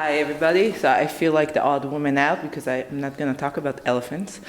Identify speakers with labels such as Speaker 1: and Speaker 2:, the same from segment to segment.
Speaker 1: Hi, everybody. So I feel like the odd woman out because I'm not going to talk about elephants.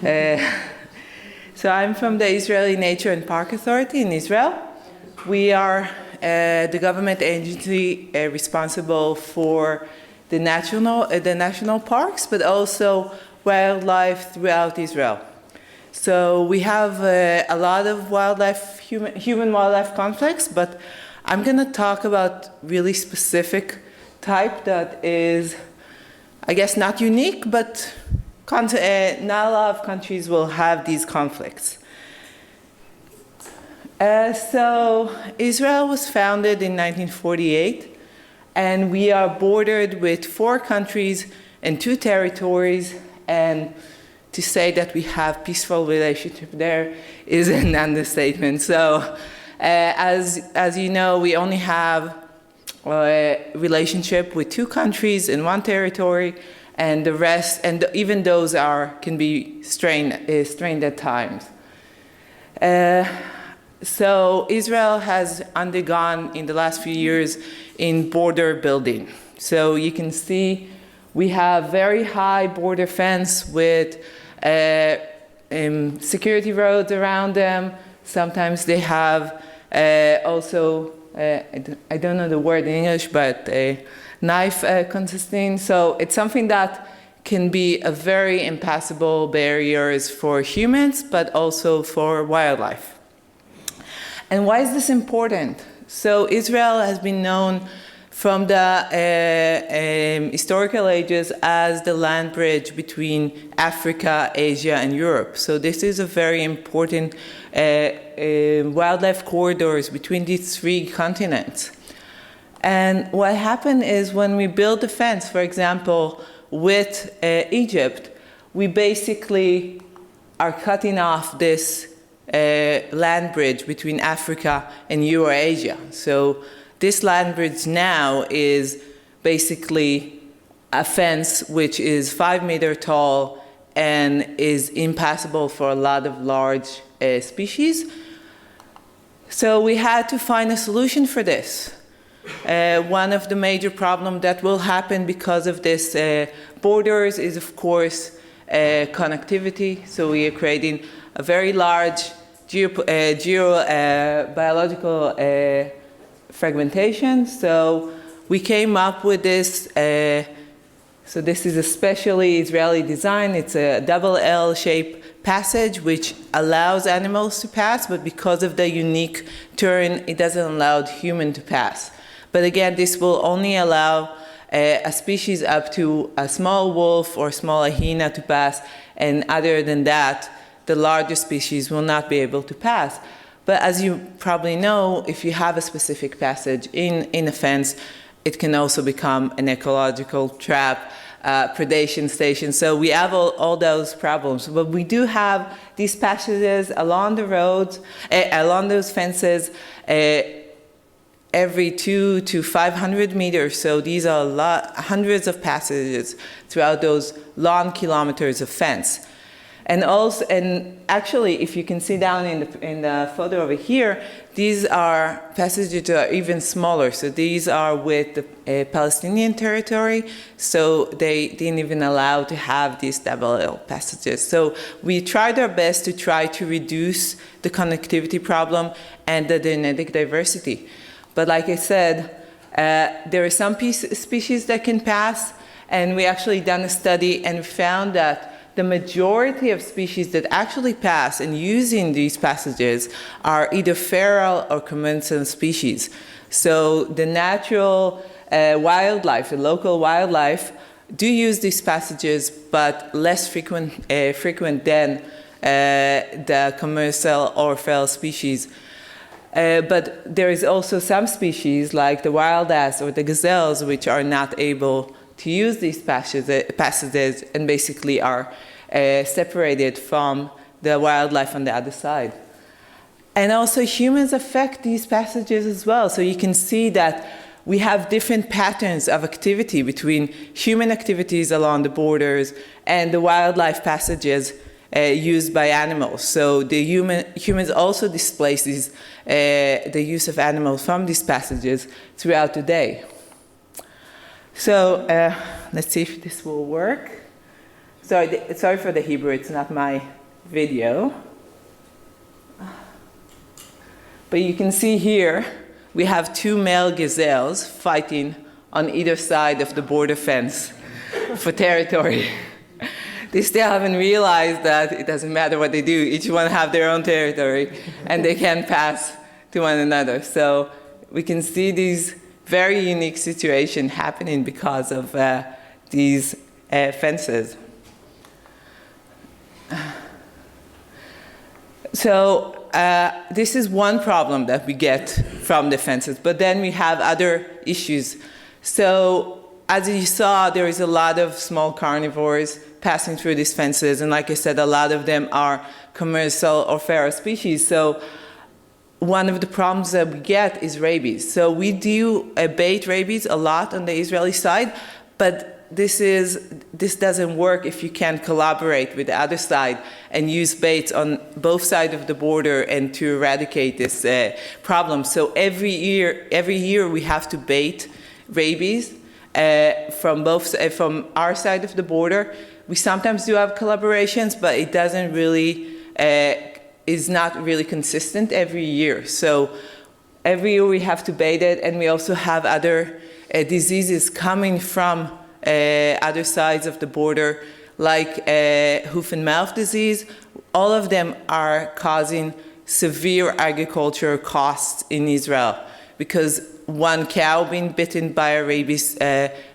Speaker 1: So I'm from the Israeli Nature and Park Authority in Israel. We are the government agency responsible for the national parks, but also wildlife throughout Israel. So we have a lot of human-wildlife conflicts, but I'm going to talk about really specific type that is, I guess, not unique, but not a lot of countries will have these conflicts. So Israel was founded in 1948, and we are bordered with 4 countries and 2 territories, and to say that we have peaceful relationship there is an understatement. So as you know, we only have a relationship with 2 countries and 1 territory, and the rest, and even those can be strained at times. So Israel has undergone in the last few years in border building. So you can see we have very high border fence with security roads around them. Sometimes they have also I don't know the word in English, but knife consisting. So it's something that can be a very impassable barriers for humans, but also for wildlife. And why is this important? So Israel has been known from the historical ages as the land bridge between Africa, Asia, and Europe. So this is a very important wildlife corridors between these 3 continents. And what happened is when we built a fence, for example, with Egypt, we basically are cutting off this land bridge between Africa and Eurasia. So this land bridge now is basically a fence which is 5 meters tall and is impassable for a lot of large species. So we had to find a solution for this. One of the major problems that will happen because of this borders is, of course, connectivity. So we are creating a very large biological fragmentation. So we came up with this. So this is a specially Israeli design. It's a double L-shaped passage which allows animals to pass, but because of the unique turn, it doesn't allow human to pass. But again, this will only allow a species up to a small wolf or small hyena to pass, and other than that, the larger species will not be able to pass. But as you probably know, if you have a specific passage in a fence, it can also become an ecological trap, predation station. So we have all those problems. But we do have these passages along the roads, along those fences, every 200 to 500 meters. So these are hundreds of passages throughout those long kilometers of fence. And actually, if you can see down in the photo over here, these are passages that are even smaller. So these are with the Palestinian territory. So they didn't even allow to have these double passages. So we tried our best to try to reduce the connectivity problem and the genetic diversity. But like I said, there are some species that can pass, and we actually done a study and found that the majority of species that actually pass and using these passages are either feral or commensal species. So the natural wildlife, the local wildlife, do use these passages, but less frequent than the commensal or feral species. But there is also some species like the wild ass or the gazelles which are not able to use these passages and basically are separated from the wildlife on the other side. And also humans affect these passages as well. So you can see that we have different patterns of activity between human activities along the borders and the wildlife passages used by animals. So the humans also displace the use of animals from these passages throughout the day. So let's see if this will work. Sorry for the Hebrew, it's not my video. But you can see here, we have two male gazelles fighting on either side of the border fence for territory. They still haven't realized that it doesn't matter what they do. Each one have their own territory, and they can pass to one another. So we can see these very unique situations happening because of these fences. So this is one problem that we get from the fences, but then we have other issues. So as you saw, there is a lot of small carnivores passing through these fences, and like I said, a lot of them are commensal or feral species. So one of the problems that we get is rabies. So we do bait rabies a lot on the Israeli side, but this doesn't work if you can't collaborate with the other side and use baits on both sides of the border and to eradicate this problem. So every year we have to bait rabies from our side of the border. We sometimes do have collaborations, but it doesn't really is not really consistent every year. So every year we have to bait it, and we also have other diseases coming from other sides of the border, like hoof and mouth disease. All of them are causing severe agricultural costs in Israel, because one cow being bitten by a rabies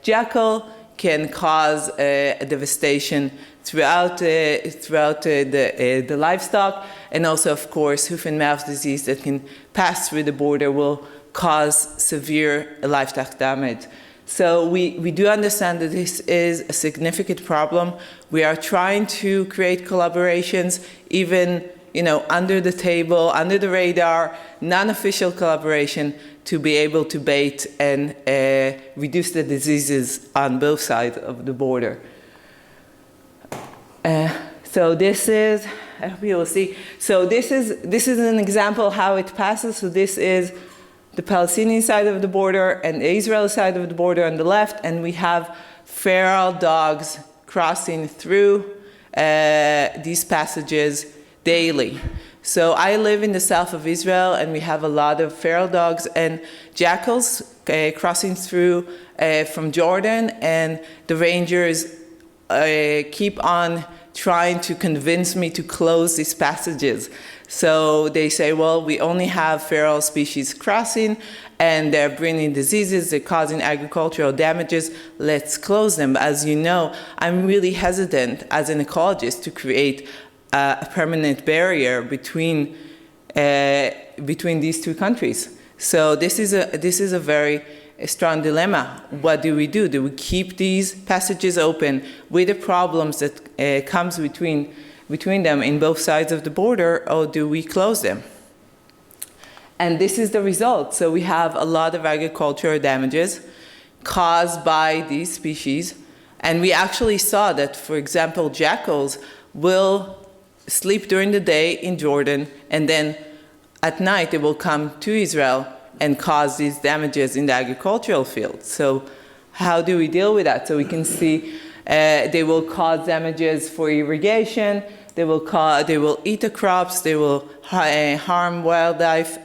Speaker 1: jackal can cause a devastation throughout the livestock, and also, of course, hoof and mouth disease that can pass through the border will cause severe livestock damage. So we do understand that this is a significant problem. We are trying to create collaborations, even under the table, under the radar, non-official collaboration, to be able to bait and reduce the diseases on both sides of the border. So this is, we will see. So this is an example how it passes. So this is the Palestinian side of the border and the Israeli side of the border on the left, and we have feral dogs crossing through these passages daily. So I live in the south of Israel, and we have a lot of feral dogs and jackals crossing through from Jordan, and the rangers keep on trying to convince me to close these passages. So they say, well, we only have feral species crossing, and they're bringing diseases, they're causing agricultural damages, let's close them. As you know, I'm really hesitant as an ecologist to create a permanent barrier between these two countries. So this is a very strong dilemma. What do we do? Do we keep these passages open with the problems that comes between them in both sides of the border, or do we close them? And this is the result. So we have a lot of agricultural damages caused by these species, and we actually saw that, for example, jackals will sleep during the day in Jordan, and then at night they will come to Israel and cause these damages in the agricultural field. So how do we deal with that? So we can see they will cause damages for irrigation, they will eat the crops, they will harm wildlife,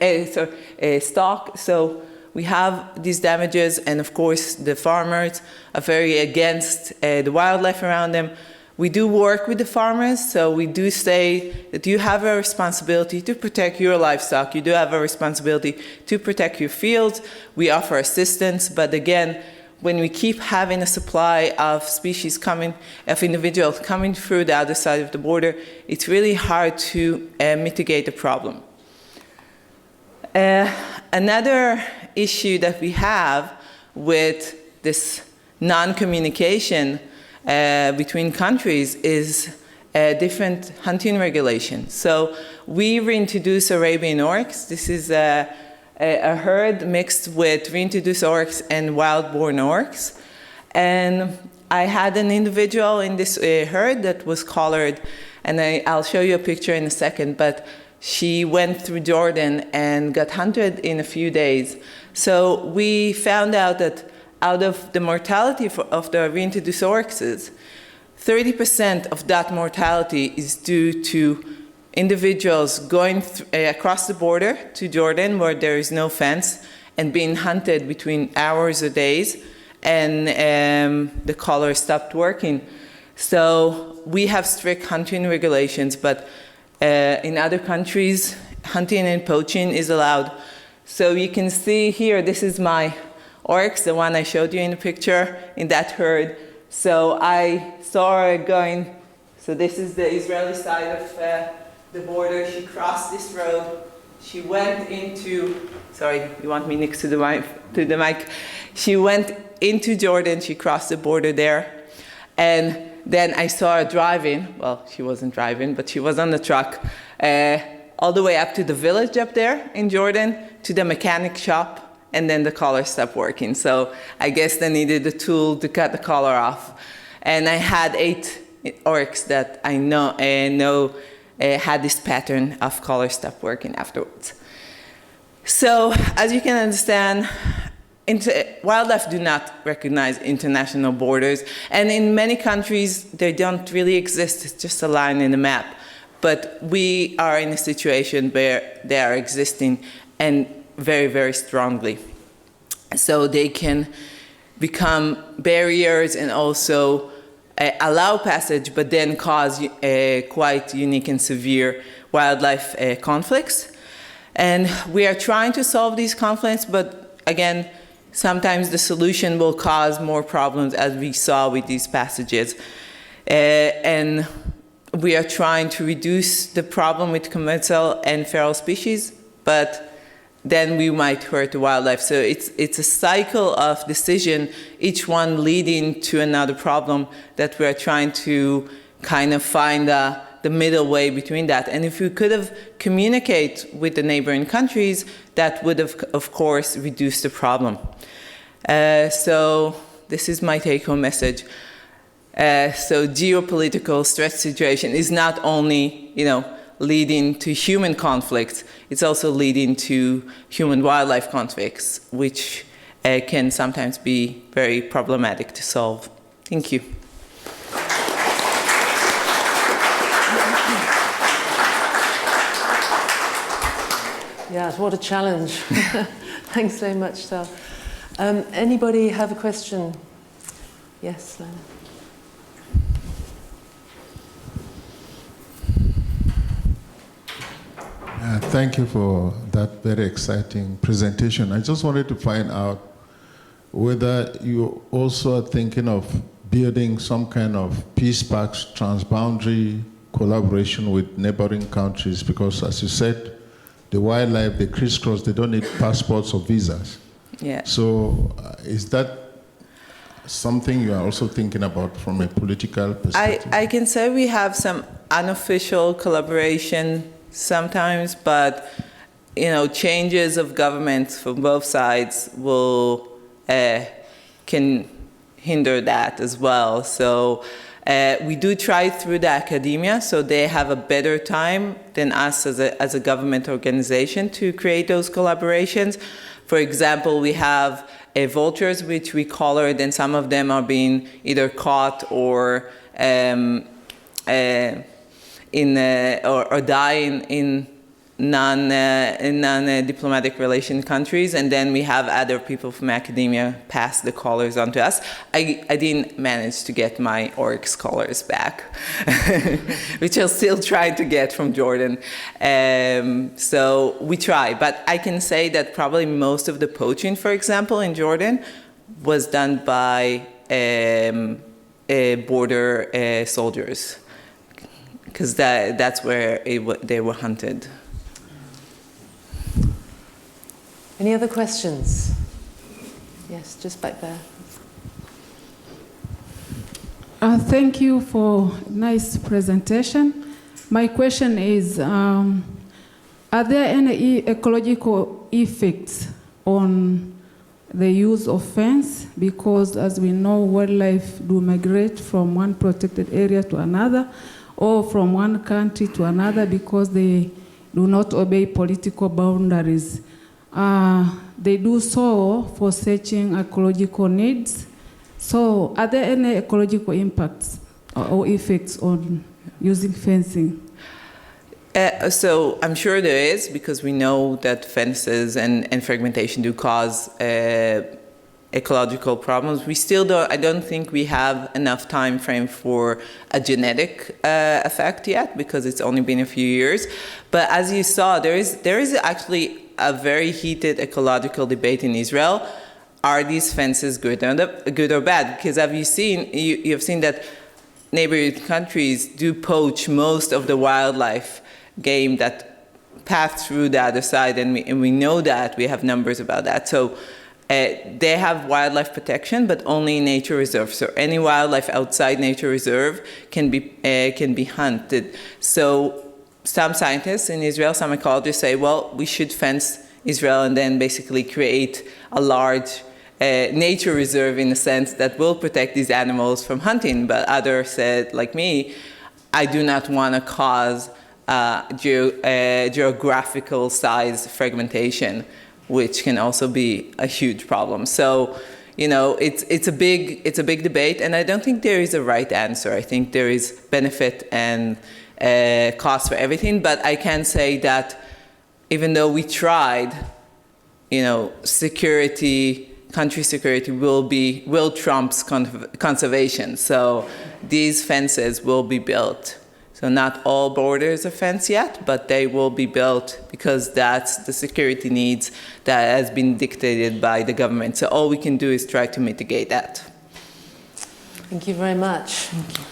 Speaker 1: stock. So we have these damages, and of course the farmers are very against the wildlife around them. We do work with the farmers, so we do say that you have a responsibility to protect your livestock. You do have a responsibility to protect your fields. We offer assistance, but again, when we keep having a supply of species of individuals coming through the other side of the border, it's really hard to mitigate the problem. Another issue that we have with this non-communication between countries is different hunting regulations. So we reintroduce Arabian oryx. This is a herd mixed with reintroduced oryx and wild-born oryx. And I had an individual in this herd that was collared, and I'll show you a picture in a second, but she went through Jordan and got hunted in a few days. So we found out that out of the mortality of the reintroduced oryxes, 30% of that mortality is due to individuals going across the border to Jordan, where there is no fence, and being hunted between hours or days, and the collar stopped working. So we have strict hunting regulations, but in other countries, hunting and poaching is allowed. So you can see here, this is my oryx, the one I showed you in the picture, in that herd. So I saw her going, so this is the Israeli side of the border. She crossed this road. She went into, sorry, you want me next to the mic? She went into Jordan, she crossed the border there. And then I saw her driving, well, she wasn't driving, but she was on the truck, all the way up to the village up there in Jordan, to the mechanic shop, and then the collar stopped working. So I guess they needed a tool to cut the collar off. And I had 8 oryx that I know had this pattern of collar stop working afterwards. So as you can understand, wildlife do not recognize international borders, and in many countries they don't really exist. It's just a line in the map. But we are in a situation where they are existing, and very, very strongly. So they can become barriers and also allow passage, but then cause quite unique and severe wildlife conflicts. And we are trying to solve these conflicts, but again, sometimes the solution will cause more problems, as we saw with these passages. And we are trying to reduce the problem with commensal and feral species, but then we might hurt the wildlife. So it's a cycle of decision, each one leading to another problem, that we're trying to kind of find the middle way between that. And if we could have communicate with the neighboring countries, that would have, of course, reduced the problem. So this is my take-home message. So geopolitical stress situation is not only, leading to human conflicts, it's also leading to human-wildlife conflicts, which can sometimes be very problematic to solve. Thank you.
Speaker 2: Yes, what a challenge. Thanks very much, Tal. Anybody have a question? Yes, Lana.
Speaker 3: Thank you for that very exciting presentation. I just wanted to find out whether you also are thinking of building some kind of peace pacts, transboundary collaboration with neighboring countries, because as you said, the wildlife, they crisscross, they don't need passports or visas.
Speaker 1: Yeah.
Speaker 3: So is that something you are also thinking about from a political perspective?
Speaker 1: I can say we have some unofficial collaboration sometimes, but changes of governments from both sides will can hinder that as well. So we do try through the academia, so they have a better time than us as a government organization to create those collaborations. For example, we have vultures which we collared, and some of them are being either caught or dying in non-diplomatic relation countries, and then we have other people from academia pass the collars on to us. I didn't manage to get my oryx collars back, which I'll still try to get from Jordan. So we try, but I can say that probably most of the poaching, for example, in Jordan, was done by border soldiers, because that's where they were hunted.
Speaker 2: Any other questions? Yes, just back there.
Speaker 4: Thank you for nice presentation. My question is, are there any ecological effects on the use of fence? Because as we know, wildlife do migrate from one protected area to another, or from one country to another, because they do not obey political boundaries. they do so for searching ecological needs. So are there any ecological impacts or effects on using fencing?
Speaker 1: So I'm sure there is, because we know that fences and fragmentation do cause ecological problems. We still don't, I don't think we have enough time frame for a genetic effect yet, because it's only been a few years. But as you saw, there is actually a very heated ecological debate in Israel. Are these fences good or bad? Because have you seen, you have seen that neighboring countries do poach most of the wildlife game that pass through the other side, and we know that, we have numbers about that. So they have wildlife protection, but only in nature reserves. So any wildlife outside nature reserve can be hunted. So some scientists in Israel, some ecologists say, well, we should fence Israel and then basically create a large nature reserve, in a sense, that will protect these animals from hunting. But others said, like me, I do not want to cause geographical size fragmentation, which can also be a huge problem. So, you know, it's a big debate, and I don't think there is a right answer. I think there is benefit and cost for everything. But I can say that even though we tried, you know, country security will trumps conservation. So these fences will be built. So not all borders are fenced yet, but they will be built because that's the security needs that has been dictated by the government. So all we can do is try to mitigate that.
Speaker 2: Thank you very much.
Speaker 1: Thank you.